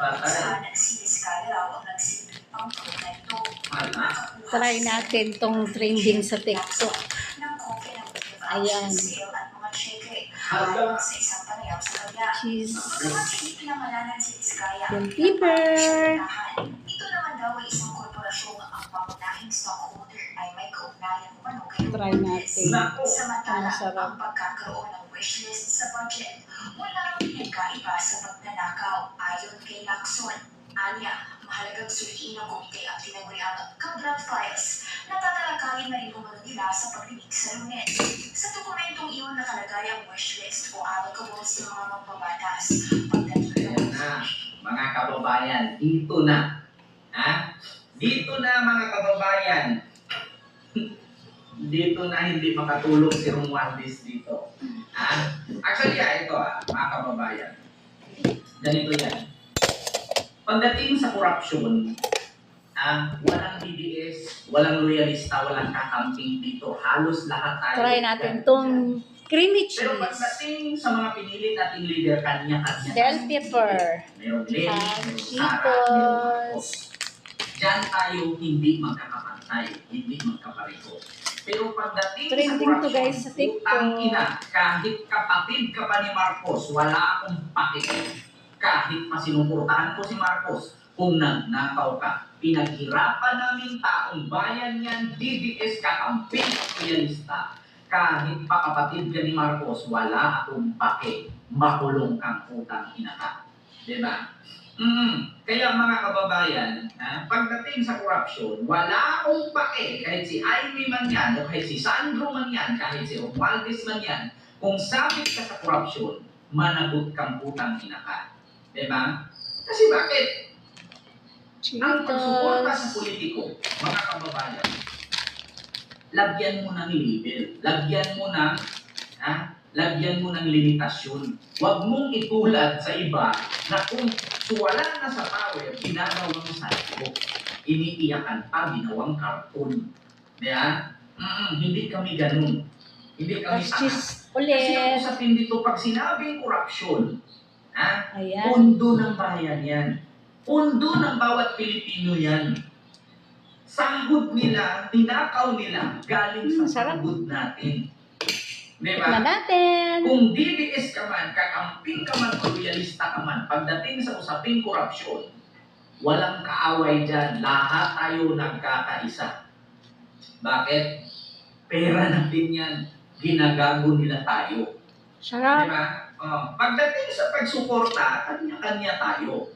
Patay. Try natin tong trending sa TikTok. Ayan. Cheese. Yung pepper. Ito naman daw ay isang korporasyong ang pangunahing stockholder ay may kaugnayan umano kay Try natin. Samantala, Masarap. ang pagkakaroon ng wishlist sa budget, wala ang pinagkaiba sa pagnanakaw ayon kay Lacson. Anya, mahalagang suriin ng komite ang tinaguriang Kabrat Files na tatalakayin na rin umano nila sa pagdinig sa Lunes. Sa dokumentong iyon nakalagay ang wishlist o applicable sa mga magbabatas. Ayan na, mga kababayan, dito na. Ha? Dito na mga kababayan. Dito na hindi makatulog si Romualdez dito. Ha? Actually, ito mga kababayan. Ganito yan. Pagdating sa korupsyon, walang DDS, walang loyalista, walang kakamping dito. Halos lahat tayo. Try natin tong creamy Pero cheese. pagdating sa mga pinili nating leader, kanya-kanya. Bell pepper. Meron Lenny, meron Sara, Cheetos. meron Marcos. Diyan tayo hindi magkakapantay, hindi magkapareho. Pero pagdating Trending sa to, guys, sa korupsyon, TikTok. utang ina, kahit kapatid ka pa ni Marcos, wala akong pake. Kahit masinuportahan ko si Marcos, kung nagnakaw ka, pinaghirapan namin taong bayan yan, DDS, kakamping, loyalista. Kahit pa kapatid ka ni Marcos, wala akong pake. Makulong kang utang ina ka. Diba? Kaya mga kababayan, pagdating sa korupsyon, wala akong pake. Kahit si Ivy man yan, o kahit si Sandro man yan, kahit si Romualdez man yan, kung sabit ka sa korupsyon, managot kang utang ina ka. Diba? Kasi bakit? Ang pagsuporta sa politiko, mga kababayan, lagyan mo ng label, lagyan mo ng limitasyon. Huwag mong itulad sa iba na kung wala na sa power, ginagawang salpo. Iniiyakan pa, ginawang karton. Diba? Hindi kami ganun. Hindi kami Tapos tanga. cheese Kasi ang ulit. usapin dito, pag sinabing korupsyon, Ayan. pundo ng bayan yan. Pundo ng bawat Pilipino yan. Sahod nila, tinakaw nila, galing sa Sarap. sahod natin. Diba? Tikman natin. Kung DDS ka man, kakamping ka man, loyalista ka man, pagdating sa usaping korupsyon, walang kaaway dyan. Lahat tayo nagkakaisa. Bakit? Pera natin yan. Ginagago nila tayo. Sarap. Diba? Pagdating sa pagsuporta, kanya-kanya tayo.